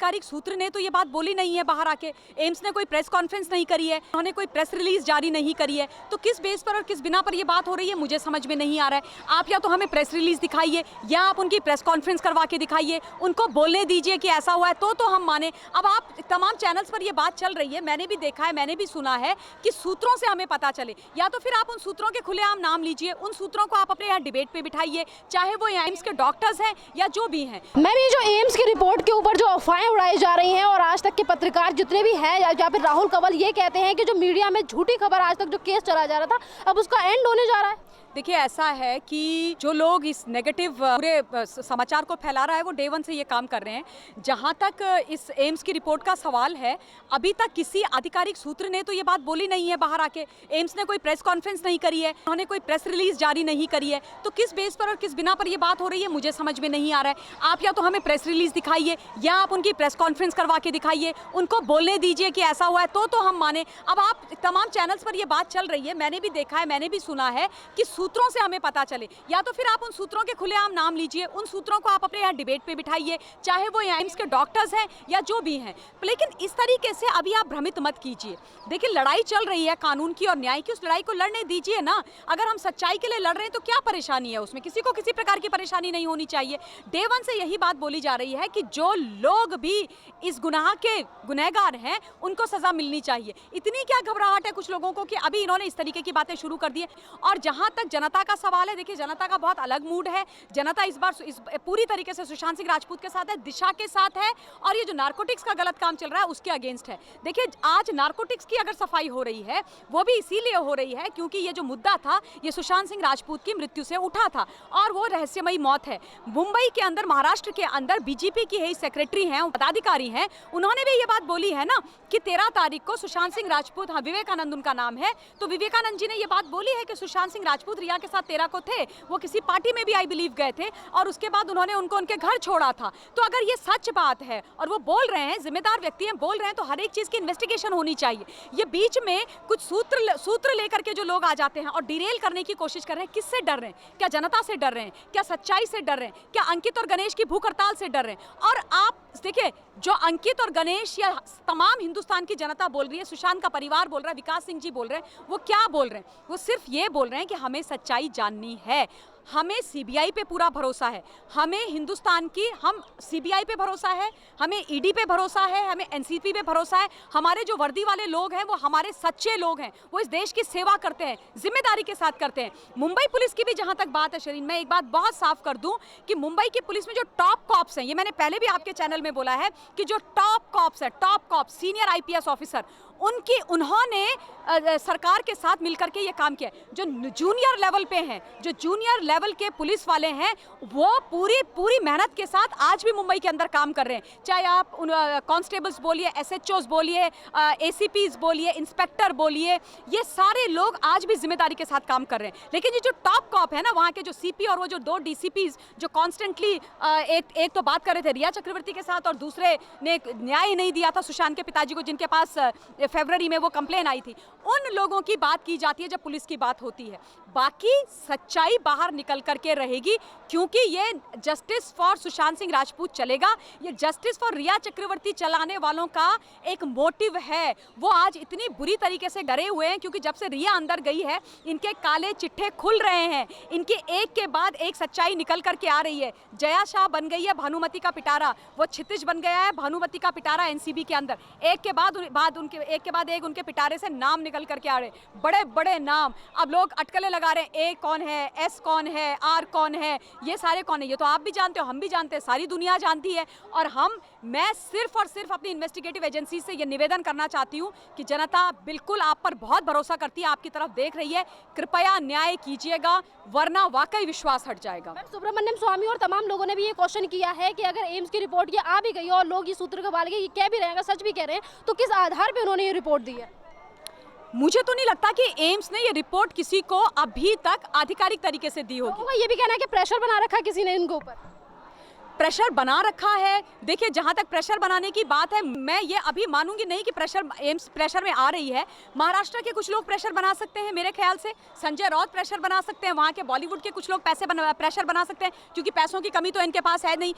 आधिकारिक सूत्र ने तो ये बात बोली नहीं है बाहर आके, एम्स ने कोई प्रेस कॉन्फ्रेंस नहीं करी है, उन्होंने कोई प्रेस रिलीज जारी नहीं करी है, तो किस बेस पर और किस बिना पर ये बात हो रही है मुझे समझ में नहीं आ रहा है। आप या तो हमें प्रेस रिलीज दिखाइए या आप उनकी प्रेस कॉन्फ्रेंस करवा के दिखाइए, उनको बोलने दीजिए कि ऐसा हुआ है तो हम माने। अब आप तमाम चैनल्स पर ये बात चल रही है, मैंने भी देखा है, मैंने भी सुना है कि सूत्रों से हमें पता चले, या तो फिर आप उन सूत्रों के खुलेआम नाम लीजिए, उन सूत्रों को आप अपने यहाँ डिबेट पे बिठाइए, चाहे वो एम्स के डॉक्टर्स हैं या जो भी हैं। मैम, ये जो एम्स की रिपोर्ट के ऊपर जो अफवाहें उड़ाई जा रही हैं और आज तक के पत्रकार जितने भी हैं या फिर राहुल कंवल ये कहते हैं कि जो मीडिया में झूठी खबर आज तक जो केस चला जा रहा था अब उसका एंड होने जा रहा है। देखिए, ऐसा है कि जो लोग इस नेगेटिव पूरे समाचार को फैला रहा है वो डे वन से ये काम कर रहे हैं। जहाँ तक इस एम्स की रिपोर्ट का सवाल है, अभी तक किसी आधिकारिक सूत्र ने तो ये बात बोली नहीं है बाहर आके, एम्स ने कोई प्रेस कॉन्फ्रेंस नहीं करी है, उन्होंने कोई प्रेस रिलीज जारी नहीं करी है, तो किस बेस पर और किस बिना पर ये बात हो रही है मुझे समझ में नहीं आ रहा है। आप या तो हमें प्रेस रिलीज दिखाइए या आप उनकी प्रेस कॉन्फ्रेंस करवा के दिखाइए, उनको बोलने दीजिए कि ऐसा हुआ है तो हम माने। अब आप तमाम चैनल्स पर ये बात चल रही है, मैंने भी देखा है, मैंने भी सुना है कि सूत्रों से हमें पता चले, या तो फिर आप उन सूत्रों के खुलेआम नाम लीजिए, उन सूत्रों को आप अपने यहाँ डिबेट पे बिठाइए, चाहे वो एम्स के डॉक्टर्स हैं या जो भी हैं। लेकिन इस तरीके से अभी आप भ्रमित मत कीजिए। देखिए, लड़ाई चल रही है कानून की और न्याय की, उस लड़ाई को लड़ने दीजिए ना। अगर हम सच्चाई के लिए लड़ रहे हैं तो क्या परेशानी है उसमें, किसी को किसी प्रकार की परेशानी नहीं होनी चाहिए। डे वन से यही बात बोली जा रही है कि जो लोग भी इस गुनाह के गुनहगार हैं उनको सजा मिलनी चाहिए। इतनी क्या घबराहट है कुछ लोगों को कि अभी इन्होंने इस तरीके की बातें शुरू कर दी है। और जहां तक जनता का सवाल है, देखिए, जनता का बहुत अलग मूड है। जनता इस बार पूरी तरीके से सुशांत सिंह राजपूत के साथ है, दिशा के साथ है, और ये जो नारकोटिक्स का गलत काम चल रहा है उसके अगेंस्ट है। देखिए, आज नारकोटिक्स की अगर सफाई हो रही है वो भी इसीलिए हो रही है क्योंकि ये जो मुद्दा था ये सुशांत सिंह राजपूत की मृत्यु से उठा था और वो रहस्यमयी मौत है। मुंबई के अंदर, महाराष्ट्र के अंदर बीजेपी की है सेक्रेटरी हैं, पदाधिकारी हैं, उन्होंने भी ये बात बोली है ना कि 13 तारीख को सुशांत सिंह राजपूत, हाँ, विवेकानंद उनका नाम है, तो विवेकानंद जी ने ये बात बोली है कि सुशांत सिंह राजपूत रिया के साथ 13 को थे, वो किसी पार्टी में भी आई बिलीव गए थे और उसके बाद उन्होंने उनको उनके घर छोड़ा था। तो अगर ये सच बात है और वो बोल रहे हैं, जिम्मेदार व्यक्ति हैं, बोल रहे हैं, तो हर एक चीज की इन्वेस्टिगेशन होनी चाहिए। ये बीच में कुछ सूत्र लेकर के जो लोग आ जाते हैं और डिरेल करने की कोशिश कर रहे हैं, किससे डर रहे हैं? क्या जनता से डर रहे हैं? क्या सच्चाई से डर रहे हैं? क्या अंकित और गणेश की भूख हड़ताल से डर रहे हैं? और आप देखिए, जो अंकित और गणेश या तमाम हिंदुस्तान की जनता बोल रही है, सुशांत का परिवार बोल रहा है, विकास सिंह जी बोल रहे हैं, वो क्या बोल रहे हैं? वो सिर्फ ये बोल रहे हैं कि हमें सच्चाई जाननी है, हमें सीबीआई पे पूरा भरोसा है, हमें हिंदुस्तान की, हम सीबीआई पे भरोसा है, हमें ईडी पे भरोसा है, हमें एनसीपी पे भरोसा है। हमारे जो वर्दी वाले लोग हैं वो हमारे सच्चे लोग हैं, वो इस देश की सेवा करते हैं, जिम्मेदारी के साथ करते हैं। मुंबई पुलिस की भी जहां तक बात है शरीन, मैं एक बात बहुत साफ कर दूं कि मुंबई की पुलिस में जो टॉप कॉप्स हैं, ये मैंने पहले भी आपके चैनल में बोला है कि जो टॉप कॉप्स है, top cops, senior IPS officer, उन्होंने सरकार के साथ मिलकर के ये काम किया। जो जूनियर लेवल पे हैं, जो जूनियर लेवल के पुलिस वाले हैं, वो पूरी मेहनत के साथ आज भी मुंबई के अंदर काम कर रहे हैं। चाहे आप कांस्टेबल्स बोलिए, एसएचओस बोलिए, एसीपीज बोलिए, इंस्पेक्टर बोलिए, ये सारे लोग आज भी जिम्मेदारी के साथ काम कर रहे हैं। लेकिन ये जो टॉप कॉप है ना, वहाँ के जो सीपी और वो जो 2 डीसीपीज जो कॉन्स्टेंटली एक तो बात कर रहे थे रिया चक्रवर्ती के साथ और दूसरे ने न्याय नहीं दिया था सुशांत के पिताजी को, जिनके पास फरवरी में वो कंप्लेन आई थी, उन लोगों की बात की जाती है जब पुलिस की बात होती है। बाकी सच्चाई बाहर निकल करके रहेगी, क्योंकि ये जस्टिस फॉर सुशांत सिंह राजपूत चलेगा, ये जस्टिस फॉर रिया चक्रवर्ती चलाने वालों का एक मोटिव है। वो आज इतनी बुरी तरीके से डरे हुए हैं क्योंकि जब से रिया अंदर गई है इनके काले चिट्ठे खुल रहे हैं, इनके एक के बाद एक सच्चाई निकल करके आ रही है। जया शाह बन गई है भानुमति का पिटारा, वो क्षितिज बन गया है भानुमति का पिटारा एनसीबी के अंदर। एक के बाद एक उनके पिटारे से नाम निकल करके आ रहे, बड़े बड़े नाम। अब लोग अटकलें लगा रहे हैं, ए कौन है, एस कौन है, आर कौन है, ये सारे कौन है। ये तो आप भी जानते हो, हम भी जानते हैं, सारी दुनिया जानती है। और मैं सिर्फ और सिर्फ अपनी इन्वेस्टिगेटिव एजेंसी से ये निवेदन करना चाहती हूँ कि जनता बिल्कुल आप पर बहुत भरोसा करती है, आपकी तरफ देख रही है, कृपया न्याय कीजिएगा, वरना वाकई विश्वास हट जाएगा। सुब्रमण्यम स्वामी और तमाम लोगों ने भी ये क्वेश्चन किया है कि अगर एम्स की रिपोर्ट ये आ भी गई और लोग ये सूत्र के बारे में कह भी रहे हैं, सच भी कह रहे हैं, तो किस आधार पर उन्होंने ये रिपोर्ट दी है? मुझे तो नहीं लगता कि एम्स ने ये रिपोर्ट किसी को अभी तक आधिकारिक तरीके से दी होगी। ये भी कहना है कि प्रेशर बना रखा किसी ने इनके ऊपर। प्रेशर बना रखा है। देखिए, जहां तक प्रेशर बनाने की बात है, मैं ये अभी मानूंगी नहीं कि एम्स प्रेशर में आ रही है। महाराष्ट्र के कुछ लोग प्रेशर बना सकते हैं, मेरे ख्याल से संजय राउत प्रेशर बना सकते हैं, वहां के बॉलीवुड के कुछ लोग प्रेशर बना सकते हैं, क्योंकि पैसों की कमी तो इनके पास है नहीं,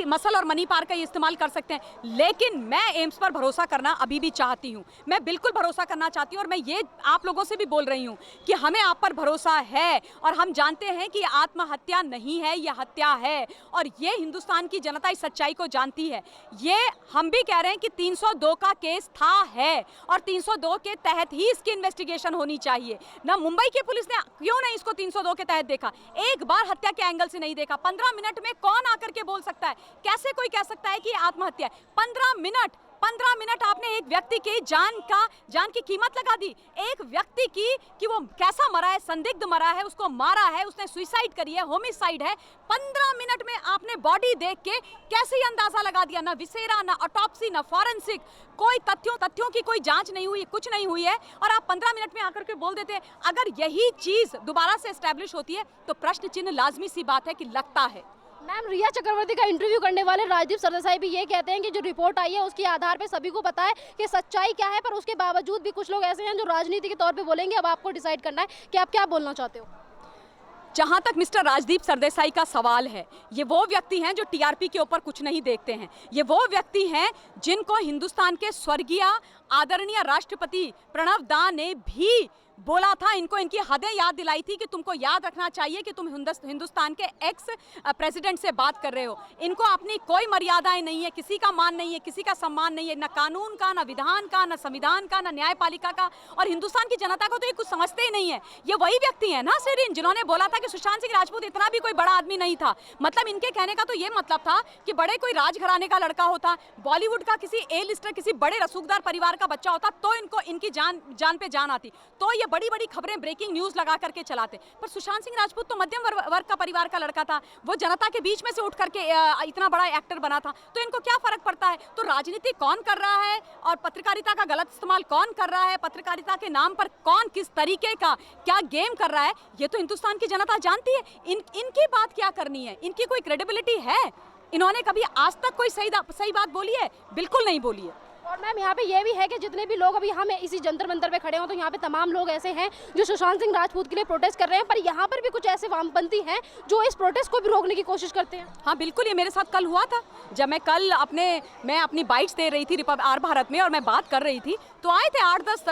मसल और मनी पावर का ये इस्तेमाल कर सकते हैं। लेकिन मैं एम्स पर भरोसा करना अभी भी चाहती हूँ, मैं बिल्कुल भरोसा करना चाहती हूँ, और मैं ये आप लोगों से भी बोल रही हूँ कि हमें आप पर भरोसा है, और हम जानते हैं कि आत्महत्या नहीं है, यह हत्या है, और ये हिंदुस्तान की जनता इस सच्चाई को जानती है। ये हम भी कह रहे हैं कि 302 का केस था है, और 302 के तहत ही इसकी इन्वेस्टिगेशन होनी चाहिए ना। मुंबई की पुलिस ने क्यों नहीं इसको 302 के तहत देखा, एक बार हत्या के एंगल से नहीं देखा। 15 मिनट में कौन आकर के बोल सकता है, कैसे कोई कह सकता है कि आत्महत्या है? 15 मिनट आपने एक व्यक्ति की जान की कीमत लगा दी, एक व्यक्ति की कि वो कैसा मरा है, संदिग्ध मरा है, उसको मारा है, उसने सुसाइड करी है, होमिसाइड है। 15 मिनट में आपने बॉडी देख के कैसे ही अंदाजा लगा दिया? ना विसेरा, ना ऑटोप्सी, ना फॉरेंसिक, कोई तथ्यों की कोई जांच नहीं हुई, कुछ नहीं हुई है, और आप 15 मिनट में आकर के बोल देते हैं। अगर यही चीज दोबारा से एस्टैब्लिश होती है तो प्रश्न चिन्ह लाजमी सी बात है कि लगता है। मैम, रिया चक्रवर्ती का इंटरव्यू करने वाले राजदीप सरदेसाई भी ये कहते हैं कि जो रिपोर्ट आई है उसके आधार पे सभी को पता है कि सच्चाई क्या है, पर उसके बावजूद भी कुछ लोग ऐसे हैं जो राजनीति के तौर पे बोलेंगे। अब आपको डिसाइड करना है कि आप क्या बोलना चाहते हो। जहां तक मिस्टर राजदीप सरदेसाई का सवाल है, ये वो व्यक्ति हैं जो टीआरपी के ऊपर कुछ नहीं देखते हैं। ये वो व्यक्ति हैं जिनको हिंदुस्तान के स्वर्गीय आदरणीय राष्ट्रपति प्रणब दा ने भी बोला था, इनको इनकी हदें याद दिलाई थी कि तुमको याद रखना चाहिए कि तुम हिंदुस्तान के एक्स प्रेसिडेंट से बात कर रहे हो। इनको अपनी कोई मर्यादाएं नहीं है, किसी का मान नहीं है, किसी का सम्मान नहीं है, न कानून का, न विधान का, न संविधान का, न न्यायपालिका का, और हिंदुस्तान की जनता को तो ये कुछ समझते ही नहीं है। ये वही व्यक्ति है ना सेरिन, जिन्होंने बोला था कि सुशांत सिंह राजपूत इतना भी कोई बड़ा आदमी नहीं था। मतलब इनके कहने का तो ये मतलब था कि बड़े कोई राजघराने का लड़का होता, बॉलीवुड का किसी ए लिस्टर, किसी बड़े रसूखदार परिवार का बच्चा होता, तो इनको इनकी जान पे जान आती, तो ये बड़ी बड़ी खबरें, ब्रेकिंग न्यूज लगा करके चलाते। पर सुशांत सिंह राजपूत तो मध्यम वर्ग का परिवार का लड़का था, वो जनता के बीच में से उठ करके इतना बड़ा एक्टर बना था, तो इनको क्या फर्क पड़ता है? तो राजनीति कौन कर रहा है और पत्रकारिता का गलत इस्तेमाल कौन कर रहा है, पत्रकारिता के नाम पर कौन किस तरीके का क्या गेम कर रहा है, ये तो हिंदुस्तान की जनता जानती है। इनकी बात क्या करनी है? इनकी कोई क्रेडिबिलिटी है? इन्होंने कभी आज तक कोई सही बात बोली है? बिल्कुल नहीं बोली है। और मैम, यहाँ पे ये भी है कि जितने भी लोग अभी हम इसी जंतर मंतर पे खड़े हों, तो यहाँ पे तमाम लोग ऐसे हैं जो सुशांत सिंह राजपूत के लिए प्रोटेस्ट कर रहे हैं, पर यहाँ पर भी कुछ ऐसे वामपंथी हैं जो इस प्रोटेस्ट को भी रोकने की कोशिश करते हैं। हाँ बिल्कुल, ये मेरे साथ कल हुआ था। जब मैं कल मैं अपनी बाइट्स दे रही थी आर भारत में और मैं बात कर रही थी, तो आए थे 8-10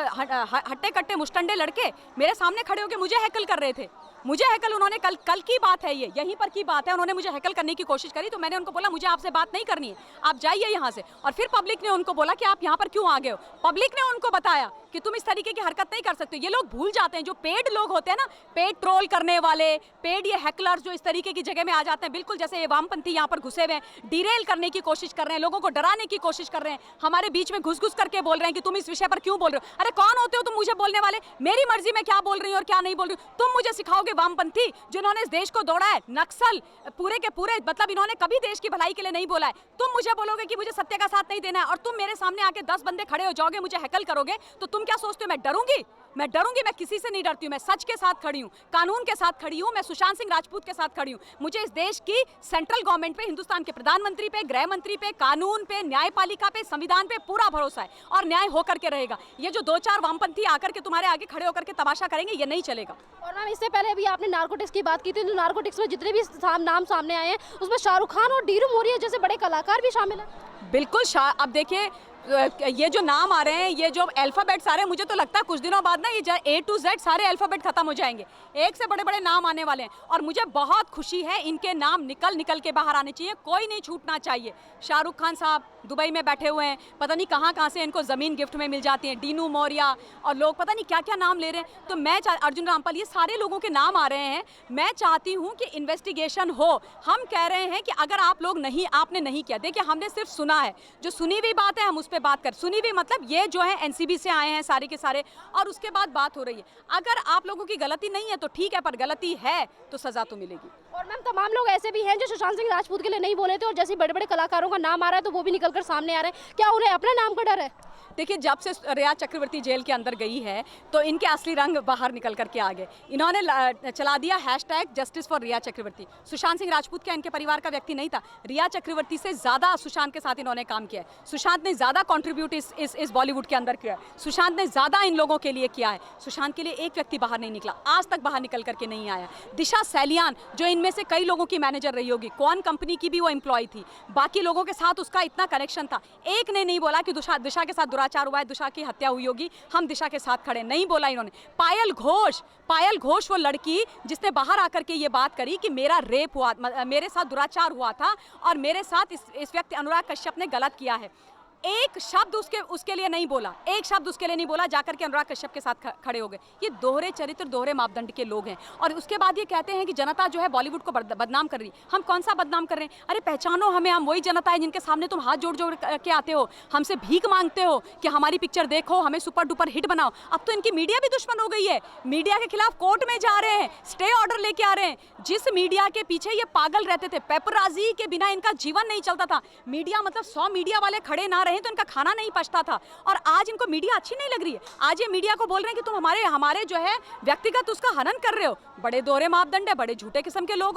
हट्टे कट्टे मुस्टंडे लड़के मेरे सामने खड़े होकर मुझे हैकल कर रहे थे। मुझे हैकल उन्होंने कल की बात है, ये यहीं पर की बात है, उन्होंने मुझे हैकल करने की कोशिश करी, तो मैंने उनको बोला मुझे आपसे बात नहीं करनी है, आप जाइए यहाँ से। और फिर पब्लिक ने उनको बोला कि आप यहाँ पर क्यों आ गए हो? पब्लिक ने उनको बताया कि तुम इस तरीके की हरकत नहीं कर सकते। ये लोग भूल जाते हैं, जो पेड लोग होते हैं ना, पेड ट्रोल करने वाले, पेड ये हैकलर्स जो इस तरीके की जगह में आ जाते हैं, बिल्कुल जैसे ये वामपंथी यहाँ पर घुसे हुए हैं, डिरेल करने की कोशिश कर रहे हैं, लोगों को डराने की कोशिश कर रहे हैं, हमारे बीच में घुस करके बोल रहे हैं कि तुम इस विषय पर क्यों बोल रहे हो? अरे कौन होते हो तुम मुझे बोलने वाले? मेरी मर्जी में क्या बोल रही हूँ और क्या नहीं बोल रही हूँ तुम मुझे सिखाओगे? वामपंथी जिन्होंने इस देश को दौड़ा है, नक्सल पूरे के पूरे, मतलब इन्होंने कभी देश की भलाई के लिए नहीं बोला है। तुम मुझे बोलोगे कि मुझे सत्य का साथ नहीं देना है, और तुम मेरे सामने आके 10 बंदे खड़े हो जाओगे, मुझे हैकल करोगे, तो तुम क्या सोचते हो मैं डरूंगी? मैं किसी से नहीं डरती हूँ। मैं सच के साथ खड़ी हूँ, कानून के साथ खड़ी हूँ, मैं सुशांत सिंह राजपूत के साथ खड़ी हूँ। मुझे इस देश की सेंट्रल गवर्नमेंट पे, हिंदुस्तान के प्रधानमंत्री पे, गृह मंत्री पे, कानून पे, न्यायपालिका पे, संविधान पे पूरा भरोसा है, और न्याय होकर के रहेगा। ये जो 2-4 वामपंथी आकर के तुम्हारे आगे खड़े होकर के तमाशा करेंगे, ये नहीं चलेगा। और मैम, इससे पहले भी आपने नार्कोटिक्स की बात की थी, तो नार्कोटिक्स में जितने भी नाम सामने आए हैं उसमें शाहरुख खान और डीरू मोरिया जैसे बड़े कलाकार भी शामिल हैं। बिल्कुल, अब देखिए ये जो नाम आ रहे हैं, ये जो अल्फाबेट्स आ रहे हैं, मुझे तो लगता है कुछ दिनों बाद ना ये A to Z सारे अल्फाबेट खत्म हो जाएंगे, एक से बड़े बड़े नाम आने वाले हैं, और मुझे बहुत खुशी है। इनके नाम निकल के बाहर आने चाहिए, कोई नहीं छूटना चाहिए। शाहरुख खान साहब दुबई में बैठे हुए हैं, पता नहीं कहाँ से इनको ज़मीन गिफ्ट में मिल जाती है, डीनू मौर्या और लोग पता नहीं क्या क्या नाम ले रहे हैं। तो मैं अर्जुन रामपाल, ये सारे लोगों के नाम आ रहे हैं। मैं चाहती हूँ कि इन्वेस्टिगेशन हो। हम कह रहे हैं कि अगर आप लोग आपने नहीं किया, देखिए हमने सिर्फ सुना है, जो सुनी हुई बात है हम उस पर बात कर, सुनी हुई मतलब ये जो है एनसीबी से आए हैं सारे के सारे, और उसके बाद बात हो रही है। अगर आप लोगों की गलती नहीं है तो ठीक है, पर गलती है तो सजा तो मिलेगी। और मैम, तमाम लोग ऐसे भी हैं जो सुशांत सिंह राजपूत के लिए नहीं बोले थे, और जैसे बड़े बड़े कलाकारों का नाम आ रहा है तो वो भी निकलकर सामने आ रहे हैं। क्या उन्हें अपने नाम का डर है? देखिए, जब से रिया चक्रवर्ती जेल के अंदर गई है तो इनके असली रंग बाहर निकल करके आ गए। इन्होंने चला दिया हैशटैग जस्टिस फॉर रिया चक्रवर्ती। सुशांत सिंह राजपूत क्या इनके परिवार का व्यक्ति नहीं था? रिया चक्रवर्ती से ज़्यादा सुशांत के साथ इन्होंने काम किया है। सुशांत ने ज़्यादा कॉन्ट्रीब्यूट इस बॉलीवुड के अंदर किया है। सुशांत ने ज़्यादा इन लोगों के लिए किया है। सुशांत के लिए एक व्यक्ति बाहर नहीं निकला, आज तक बाहर निकल करके नहीं आया। दिशा सैलियान जो इनमें से कई लोगों की मैनेजर रही होगी, कौन कंपनी की भी वो एम्प्लॉय थी, बाकी लोगों के साथ उसका इतना कनेक्शन था, एक ने नहीं बोला कि दिशा के साथ दुराचार हुआ है, दिशा की हत्या हुई होगी, हम दिशा के साथ खड़े, नहीं बोला इन्होंने। पायल घोष वो लड़की जिसने बाहर आकर के ये बात करी कि मेरा रेप हुआ, मेरे साथ दुराचार हुआ था और मेरे साथ इस व्यक्ति अनुराग कश्यप ने गलत किया है। एक शब्द उसके लिए नहीं बोला, एक शब्द उसके लिए नहीं बोला, जाकर के अनुराग कश्यप के साथ खड़े हो गए। ये दोहरे चरित्र, दोहरे मापदंड के लोग हैं। और उसके बाद ये कहते हैं कि जनता जो है बॉलीवुड को बदनाम कर रही। हम कौन सा बदनाम कर रहे हैं? अरे पहचानो हमें, हम वही जनता है जिनके सामने तुम हाथ जोड़ जोड़ के आते हो, हमसे भीख मांगते हो कि हमारी पिक्चर देखो, हमें सुपर डुपर हिट बनाओ। अब तो इनकी मीडिया भी दुश्मन हो गई है, मीडिया के खिलाफ कोर्ट में जा रहे हैं, स्टे ऑर्डर लेके आ रहे हैं। जिस मीडिया के पीछे ये पागल रहते थे, पेपराजी के बिना इनका जीवन नहीं चलता था। मीडिया मतलब 100 मीडिया वाले खड़े ना रहे तो इनका खाना नहीं पचता था। और आज इनको मीडिया अच्छी नहीं लग रही है। आज ये मीडिया को बोल रहे हैं कि तुम हमारे जो है व्यक्तिगत उसका हनन कर रहे हो। बड़े दोहरे मापदंड है, बड़े झूठे किस्म के लोग हो।